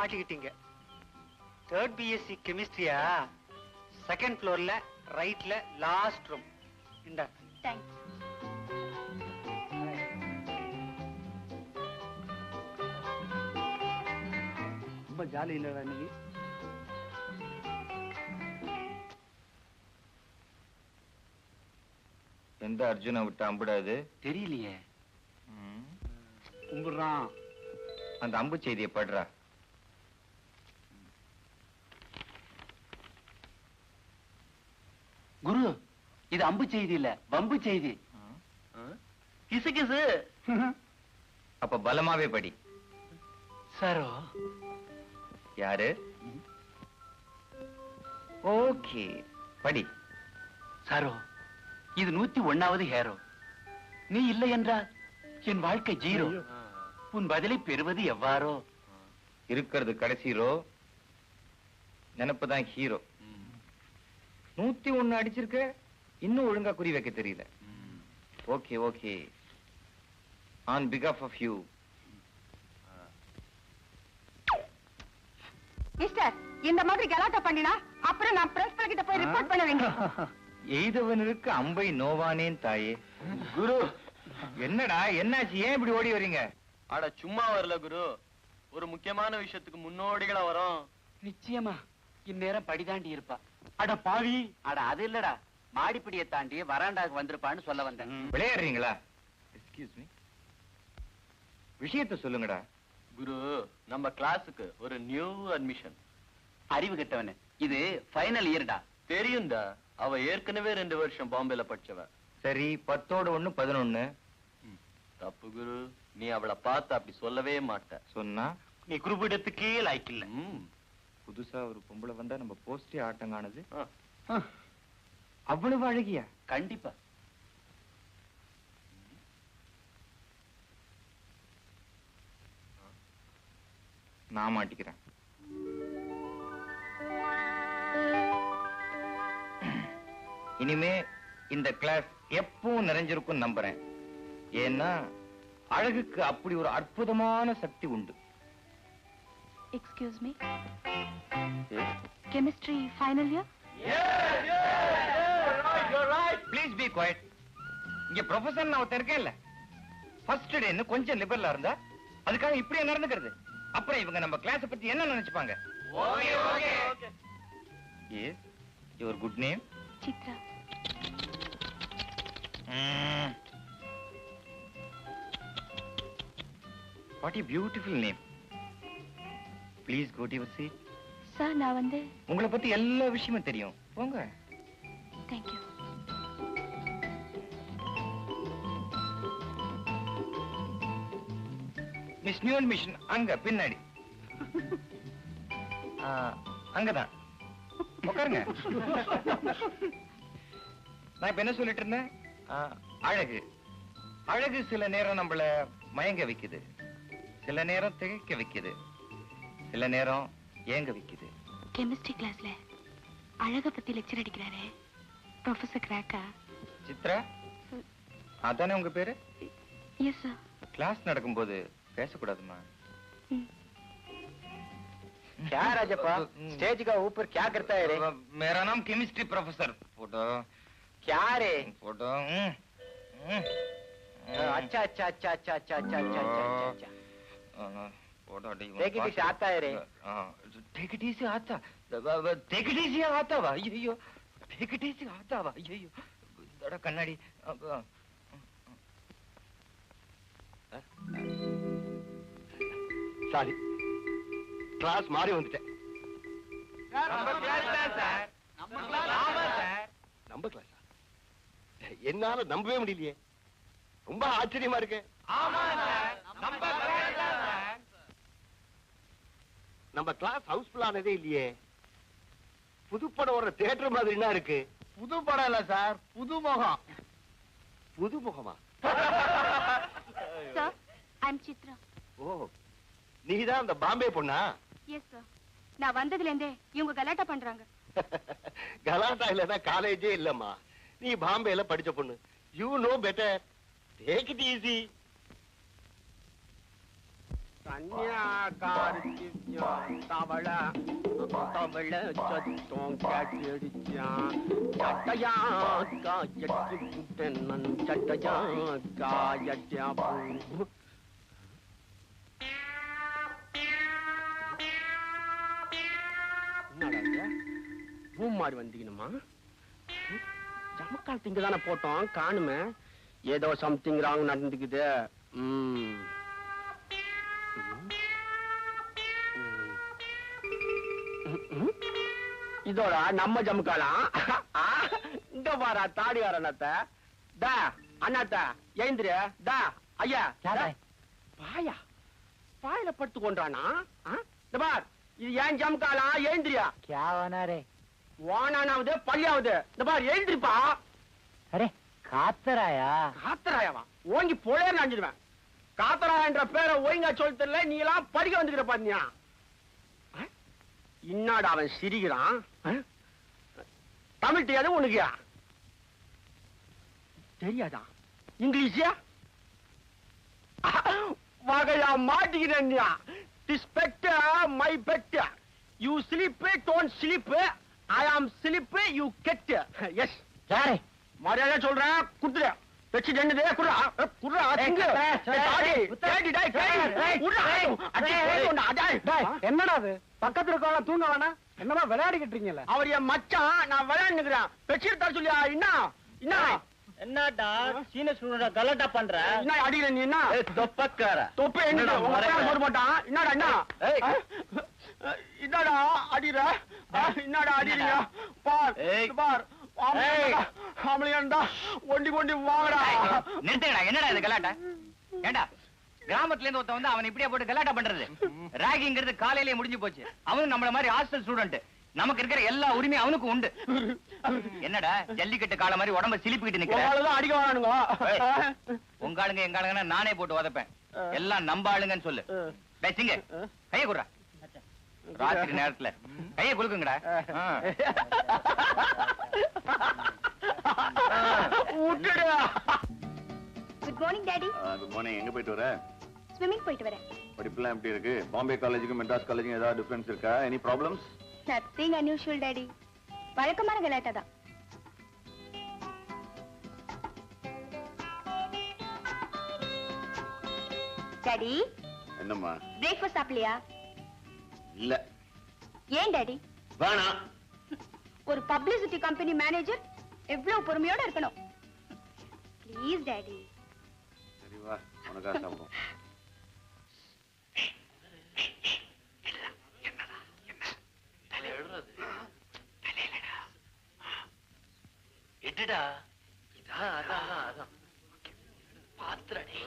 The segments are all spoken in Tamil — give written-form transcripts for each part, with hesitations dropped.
மாட்டிக்கிட்டீங்க. Third BSc கெமிஸ்ட்ரியா? செகண்ட் ஃப்ளோர்ல ரைட்ல லாஸ்ட் ரூம். இந்த தேங்க்ஸ். ரொம்ப ஜாலி இல்லடா இன்னைக்கு. எந்த அர்ஜுனை விட்டு அம்புடாது தெரியலையே. கும்பிடுறான். அந்த அம்பு செய்தியை படுறா. குரு, இது அம்பு செய்தி இல்ல, வம்பு செய்தி. கிசு கிசு. அப்ப பலமாவே படி. சரோ யாரு? ஓகே படி. சரோ, இது 101வது ஹேரோ. நீ இல்லை என்றால் என் வாழ்க்கை ஜீரோ. உன் பதிலை பெறுவது எவ்வாறோ? இருக்கிறது கடைசி ரோ, நினைப்புதான் ஹீரோ. 101 அடிச்சிருக்க, இன்னும் ஒழுங்கா குறி வைக்க தெரியல. ஓகே ஓகே, ஆன் பிகாஃப் ஆஃப் யூ. மிஸ்டர், இந்த மாதிரி கலாட்டா பண்ணினா அப்புறம் நான் பிரின்சிபல் கிட்ட போய் ரிப்போர்ட் பண்ணுவீங்க. எய்தவனுக்கு அம்பை நோவானேன் தாயே. குரு, என்னடா என்னாச்சு? ஏன் இப்படி ஓடி வரீங்க? அட சும்மா வரல குரு, ஒரு முக்கியமான விஷயத்துக்கு முன்னோடிகளா வரோம். நிச்சயமா இந்நேரம் படிதாண்டி இருப்பா. அட பாவி. அட அது இல்லடா, மாடிப்படியை தாண்டி வராண்டாக்கு வந்திருப்பான்னு சொல்ல வந்தேன். விளையாடுறீங்களா? எக்ஸ்கியூஸ் மீ, விஷயத்தை சொல்லுங்கடா. குரு, நம்ம கிளாஸுக்கு ஒரு நியூ அட்மிஷன். அறிவு கெட்டவனு, இது ஃபைனல் இயர்டா. தெரியும்டா, அவ ஏற்கனவே 2 வருஷம் பாம்பேல படிச்சவ. சரி, 10 1 11. தப்பு குரு, நீ அவளை பார்த்து அப்படி சொல்லவே மாட்ட. சொன்னா நீ குறிப்பிடத்துக்கே லாய்க்கு இல்ல. புதுசா ஒரு பொம்பளை வந்தா நம்ம போஸ்டே ஆட்டம் காணுது. அவ்வளவு அழகியா? கண்டிப்பா. நான் மாட்டிக்கிறேன். இனிமே இந்த கிளாஸ் எப்பவும் நிறைஞ்சிருக்கும் நம்புறேன். ஏன்னா அழகுக்கு அப்படி ஒரு அற்புதமான சக்தி உண்டு. Excuse me, chemistry final year? Please be quiet. இங்க ப்ரொஃபசர் நான் ஒருத்தர் இருக்கேன்ல, ஃபர்ஸ்ட் டேன்னு கொஞ்சம் லிபரலா இருந்தா அதுக்காக இப்படியே நடந்துக்கிறது. அப்புறம் இவங்க நம்ம கிளாஸ் பத்தி என்ன நினைச்சுப்பாங்க? Yes, your good name? Chitra. What a beautiful name. Please go to your seat. Sir, நான் வந்து உங்களை பத்தி எல்லா விஷயமும் தெரியும். போங்க. Thank you. Miss new admission அங்க பின்னாடி. அங்கதான் உட்காருங்க. நான் இப்ப என்ன சொல்லிட்டு இருந்தேன்? அழகு. அழகு சில நேரம் நம்மள மயங்க வைக்குது, சில நேரம் திகைக்க வைக்குது, சில நேரம் ஏங்க வைக்குது. கெமிஸ்ட்ரி கிளாஸ்ல அழக பத்தி லெக்சர் அடிக்கிறாரே ப்ரொஃபசர் கிராக்கா. சித்ரா அதானே உங்க பேரு? Yes sir. கிளாஸ் நடக்கும்போது பேசக்கூடாதுமா. क्या राजप्पा, स्टेज का ऊपर क्या करता है रे? मेरा नाम केमिस्ट्री प्रोफेसर। फोटो क्या रे? फोटो अच्छा अच्छा अच्छा अच्छा अच्छा अच्छा अच्छा अच्छा। फोटो टेक इट आता है रे? टेक इट इजी आता, टेक इट इजी आता वा अय्यो, टेक इट इजी आता वा अय्यो, दड़ा कन्नाडी. சாரி, கிளாஸ் மாறி வந்துட்டேன். நம்ம கிளாஸா? என்னால நம்பவே முடியலையே, ரொம்ப ஆச்சரியமா இருக்கு. நம்ம கிளாஸ் ஹவுஸ்ஃபுல் ஆனதே இல்லையே. புது படம் வர தியேட்டர் மாதிரினா இருக்கு. புது படம் இல்ல சார், புது முகம். புது முகமா? சார், ஐ அம் சித்ரா. ஓ, நீதான் அந்த பாம்பே பொண்ணா? Yes sir. நான் வந்ததுல இருந்தே இவங்க கலாட்டா பண்றாங்க. கலாட்டா இல்லன்னா காலேஜே இல்லம்மா. நீ பாம்பேல படிச்ச பொண்ணு. You know better. Take it easy. கன்யாகாரிக்கு தவள தவள சத்தம் கேட்டுடுச்சான் சட்டையா காயட்டி புட்டன் நன் சட்டையா காயட்டியா பூம் மாறி வந்தீங்கம்மா ஜமக்கால் திங்க தானே போட்டோம் காணுமே ஏதோ சம்திங் ராங் நடந்துக்குது இதோட நம்ம ஜமுக்காலாம் இந்த வாரா தாடி வரனத்த டா அண்ணாத்த ஏந்திர டா ஐயா பாயா பாயில படுத்து கொண்டானா இந்த பார் இது ஏன் ஜமுக்காலா ஏந்திரியா கேவனாரே ஓனானாவது பள்ளியாவது இந்த பார் எழுந்திருப்பா அரே காத்தராயா காத்தராயாவா ஓங்கி பொழையர் நினைஞ்சிடுவேன் காத்தராயன்ற பேரை ஒழுங்கா சொல்லி தெரியல நீ எல்லாம் படிக்க வந்துக்கிற பாத்தியா இன்னாடு அவன் சிரிக்கிறான் தமிழ் தெரியாது உனக்கு தெரியாதா இங்கிலீஷியா வகையா மாட்டிக்கிறேன் this bed my bed you sleep don't sleep I am sleep you get S யாரே மரியாதை சொல்றேன் குடுத்துரு வெச்சு டெண்டே குடுறா குடுறா என்னடா அது பக்கத்துல இருக்கவங்க தூங்க வேணா என்னமா விளையாடிக்கிட்டு இருக்கீங்கல்ல அவர் என் மச்சான் நான் விளையாண்டுக்கிறேன் பெட்ஷீட் தர சொல்லியா என்ன என்னடா சீன ஸ்டூடெண்ட் கலாட்டா பண்ற என்ன அடிக்கிற நீ என்ன தொப்பக்கார தொப்பை என்ன போட மாட்டான் என்னடா என்னடா அடிற என்னடா அடிறீங்க பார் பார் ஒண்டி கொண்டி வாங்கடா நிறுத்துங்கடா என்னடா இது கலாட்டா ஏண்டா கிராமத்துல இருந்து ஒருத்த வந்து அவன் இப்படியே போட்டு கலாட்டா பண்றது ராகிங்கிறது காலையிலேயே முடிஞ்சு போச்சு அவனும் நம்மள மாதிரி ஹாஸ்டல் ஸ்டூடெண்ட் நமக்கு இருக்கிற எல்லா உரிமையும் அவனுக்கு உண்டு என்னடா ஜல்லிக்கட்டு கால மாதிரி உடம்ப சிலிப்பிக்கிட்டு நிக்கிறேன் அடிக்க வேணுங்க உங்க ஆளுங்க எங்க ஆளுங்கன்னா நானே போட்டு உதப்பேன் எல்லாம் நம்ப ஆளுங்கன்னு சொல்லு சிங்க கைய குடுறா ராத்திரி நேரத்துல கைய குலுக்குங்கடா good morning daddy good morning. எங்க போயிட்டு வர? ஸ்விமிங் போயிட்டு வரேன் படிப்புலாம் எப்படி இருக்கு? பாம்பே காலேஜுக்கும் மெட்ராஸ் காலேஜுக்கும் ஏதாவது டிஃபரன்ஸ் இருக்கா? Any problems? Nothing unusual daddy வழக்கமான கலாட்டா தான் டாடி என்னம்மா? பிரேக்ஃபாஸ்ட் சாப்பிடலையா இல்ல. ஏன் டாடி வேணாம். ஒரு பப்ளிசிட்டி கம்பெனி மேனேஜர் எவ்வளவு பொறுமையோட இருக்கணும் ப்ளீஸ் டாடி சரி வா உனக்கா சாப்பிடும். எடுடா அதான் பாத்துறடி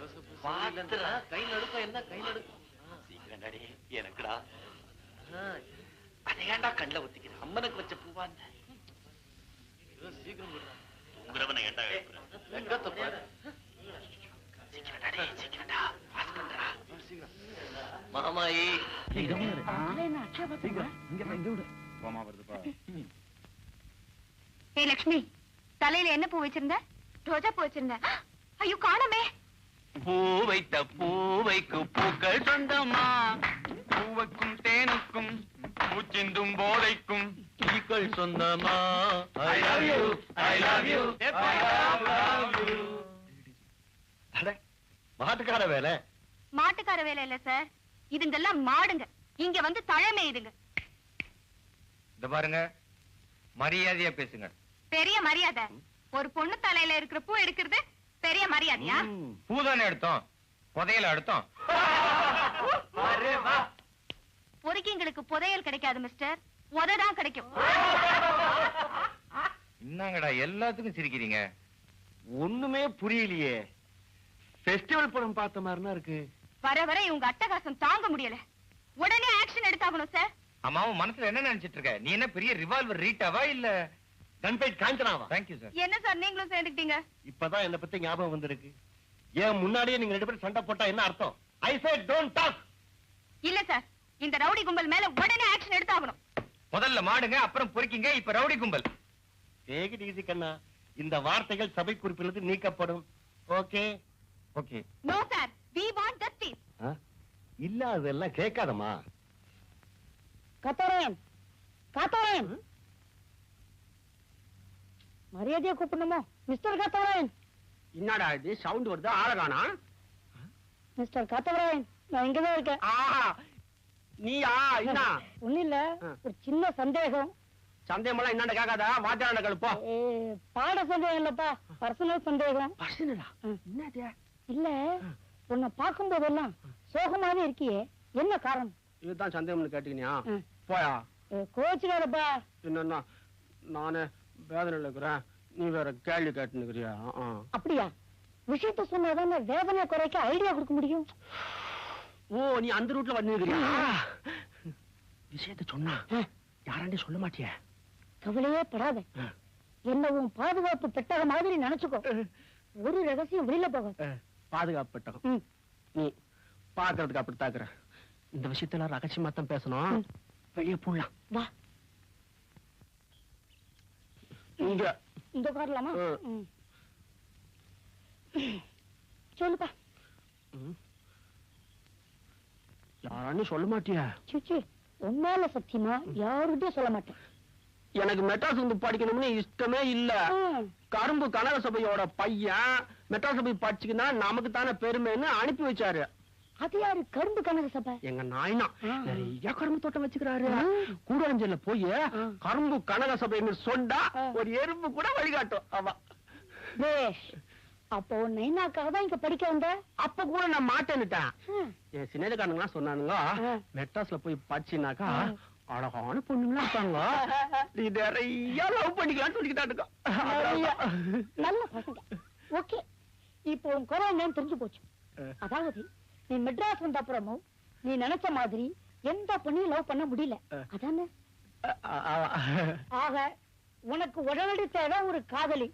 பாத்துறா கை நடுக்கம் என்ன கை நடுக்கம் சீக்கிரம் டாடி எனக்குடா அதை ஏன்டா கண்ணில் ஒத்திக்கிற அம்மனுக்கு வச்ச பூவா சீக்கிரம் தூங்குறவனை ஏன்டா வெங்கத்தை பாரு சீக்கிரம் டாடி சீக்கிரம்டா பாஸ் பண்றா மாமாயி கோமா வருதுப்பா. ஏ லட்சுமி தலையில என்ன பூ வச்சிருந்த ரோஜா பூ வச்சிருந்த ஐயோ காணமே பூ வைத்த பூவைக்கு பூக்கள் சொந்தமா பூவுக்கும் தேனுக்கும் பூச்சிந்தும் போதைக்கும் ஈக்கள் சொந்தமா I love you I love you மாட்டுக்கார வேலை மாட்டுக்கார வேலை இல்ல சார் இதுங்கெல்லாம் மாடுங்க இங்க வந்து தழமை இதுங்க இந்த பாருங்க மரியாதையா பேசுங்க. பெரிய மரியாதை ஒரு பொண்ணு தலையில இருக்கிற பூ எடுக்கிறது பெரிய மரியாதையா பூதானே எடுத்தோம் புதையல எடுத்தோம். பொறுக்கிங்களுக்கு புதையல் கிடைக்காது மிஸ்டர் உததான் கிடைக்கும் என்னங்கடா எல்லாத்துக்கும் சிரிக்கிறீங்க? ஒண்ணுமே புரியலையே. ஃபெஸ்டிவல் படம் பார்த்த மாதிரினா இருக்கு. வர வர இவங்க அட்டகாசம் தாங்க முடியல உடனே ஆக்ஷன் எடுத்தாகணும் சார். அம்மாவும் மனசுல என்ன நினைச்சிட்டு இருக்க? நீ என்ன பெரிய ரிவால்வர் ரீட்டாவா இல்ல கன்பைட் காஞ்சனாவா? Thank you sir. என்ன சார் நீங்களும் சேர்ந்துக்கிட்டீங்க? இப்பதான் என்ன பத்தி ஞாபகம் வந்திருக்கு. ஏன் முன்னாடியே நீங்க 2 பேரும் சண்டை போட்டா என்ன அர்த்தம்? ஐ said don't talk. இல்ல சார் இந்த ரவுடி கும்பல் மேல உடனே ஆக்ஷன் எடுத்தாகணும். முதல்ல மாடுங்க அப்புறம் பொறுக்கிங்க இப்ப ரவுடி கும்பல். Take it easy கண்ணா. இந்த வார்த்தைகள் சபை குறிப்பிலிருந்து நீக்கப்படும். Okay okay. No sir we want justice. இல்ல அதெல்லாம் கேட்காதம்மா. காத்தாராயன் காத்தாராயன் மரியாதையா கூப்பிடணுமோ? மிஸ்டர் காத்தாராயன். என்னடா இது சவுண்ட் வருது, ஆளகானா? மிஸ்டர் காத்தாராயன், நான் இங்கதான் இருக்கேன். நீயா? என்ன ஒண்ணு இல்ல, ஒரு சின்ன சந்தேகம். சந்தேகமெல்லாம் என்னடா கேட்காதா, வாத்தியார கழுப்போ. பாட சந்தேகம் இல்லப்பா, பர்சனல் சந்தேகம். பர்சனலா? என்னது? இல்ல, உன்னை பார்க்கும் போதெல்லாம் சோகமாவே இருக்கியே, என்ன காரணம்? இதுதான் சந்தேகம்னு கேட்டீங்கயா? போயா கோச்சுக்காரப்பா. என்னன்னா நானே வேதனையில இருக்கிறேன், நீ வேற கேள்வி கேட்டுனுக்கிறியா? அப்படியா? விஷயத்த சொன்னாதான் வேதனை குறைக்க ஐடியா கொடுக்க முடியும். ஓ, நீ அந்த ரூட்ல வந்துக்கிறியா? விஷயத்த சொன்னா யாராண்டி சொல்ல மாட்டிய? கவலையே படாத, என்ன உன் பாதுகாப்பு பெட்டக மாதிரி நினைச்சுக்கோ. ஒரு ரகசியம் வெளியில போக. பாதுகாப்பு பெட்டகம்? நீ பாக்குறதுக்கு அப்படி தாக்குற. இந்த விஷயத்தெல்லாம் ரகசியமா தான் பேசணும். வெளியே போடலாம் வா. இங்க இந்த உட்காரலாமா? சொல்லுப்பா. யாரான்னு சொல்ல மாட்டியா? சுச்சு, உன்னால சத்தியமா யாருகிட்டயும் சொல்ல மாட்டேன். எனக்கு மெட்ராஸ் வந்து படிக்கணும்னு இஷ்டமே இல்ல. கரும்பு கனக சபையோட பையன் மெட்ராஸ் போய் படிச்சுக்கினா நமக்கு தானே பெருமைன்னு அனுப்பி வச்சாரு. அது யாரு? கரும்பு கனக சபை? எங்க நாயனா நிறைய கரும்பு தோட்டம் வச்சுக்கிறாரு. கூடரஞ்சல போய் கரும்பு கனக சபைன்னு சொன்னா ஒரு எறும்பு கூட வழிகாட்டும். ஆமா. அப்போ நைனாக்காக தான் இங்க படிக்க வந்த? அப்ப கூட நான் மாட்டேன்னுட்டேன். என் சின்னதுக்காரங்களா சொன்னானுங்க, மெட்ராஸ்ல போய் படிச்சுனாக்கா அழகான பொண்ணுங்களா இருப்பாங்க, நீ நிறைய லவ் பண்ணிக்கலாம்னு சொல்லிக்கிட்டானுங்க. நல்ல பசங்க. ஓகே, இப்போ உன் குறை என்னன்னு தெரிஞ்சு போச்சு. அதாவது நீ மெட்ராஸ் வந்த அப்புறமும் நீ நினைச்ச மாதிரி எந்த பொண்ணையும் லவ் பண்ண முடியல, அதானே? ஆக உனக்கு உடனடி தேவை ஒரு காதலி.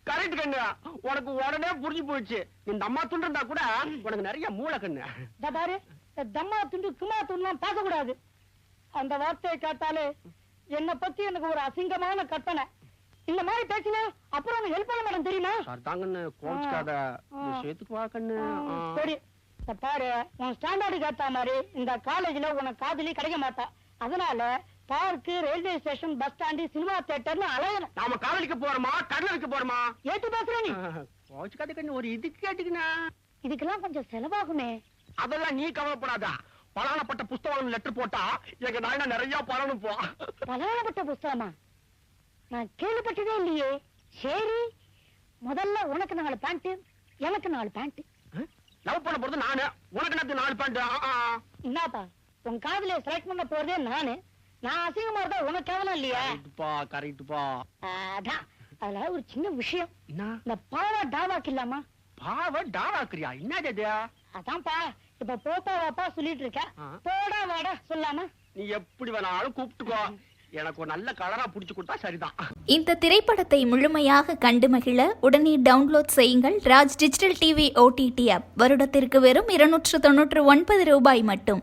கரெக்ட் கண்ணு, உனக்கு உடனே புரிஞ்சு போயிடுச்சு. இந்த அம்மா துண்டு இருந்தா கூட உனக்கு நிறைய மூளை கண்ணு. பாரு, தம்மா துண்டு குமா துண்டுலாம் பார்க்க கூடாது. அந்த வார்த்தையை கேட்டாலே என்னை பத்தி எனக்கு ஒரு அசிங்கமான கற்பனை. இந்த மாதிரி பேசினா அப்புறம் உனக்கு ஹெல்ப் பண்ண மாட்டேன், தெரியுமா? தாங்கன்னு கோவிச்சுக்காத, விஷயத்துக்கு வா கண்ணு. சரி பாரு, உன் ஸ்டாண்டர்டுக்கு ஏத்த மாதிரி இந்த காலேஜ்ல உனக்கு காதலி கிடைக்க மாட்டா. அதனால park, railway station, bus stand, cinema தியேட்டர்னு அலையணும். நாம காதலிக்க போறோமா கடல வைக்க போறோமா? ஏத்து பேசுற நீ? கோவிச்சுக்காத கண்ணு, ஒரு இதுக்கு கேட்டுக்கினா இதுக்கெல்லாம் கொஞ்சம் செலவாகுமே. அதெல்லாம் நீ கவலைப்படாதா. பலானப்பட்ட புஸ்தகம் லெட்டர் போட்டா எங்க நாயனா நிறைய பலனும் போ. பலானப்பட்ட புஸ்தகமா? நான் கேள்விப்பட்டதே இல்லையே. சரி, முதல்ல உனக்கு 4 பேண்ட், எனக்கு 4 பேண்ட். லவ் பண்ண போறது நானு, உனக்கு எனக்கு 4 பேண்ட். என்னப்பா, உன் காதலிய செலக்ட் பண்ண போறதே நானு. நான் அசிங்கமா இருந்தா உனக்கு கேவலம் இல்லையா? கரெக்ட்பா. அதான், அதுல ஒரு சின்ன விஷயம். என்ன? இந்த பாவா டாவாக்கு இல்லாமா? பாவ டாவாக்குறியா? என்னது? அதான்ப்பா, இப்ப போப்பா வாப்பா சொல்லிட்டு இருக்க. போடா வாடா சொல்லாம? நீ எப்படி வேணாலும் கூப்பிட்டுக்கோ, எனக்கு ஒரு நல்ல கலரா புடிச்சு கொடுத்தா சரிதான். இந்த திரைப்படத்தை முழுமையாக கண்டு மகிழ உடனே டவுன்லோட் செய்யுங்கள் Raj digital TV OTT app. வருடத்திற்கு வெறும் 299 ரூபாய் மட்டும்.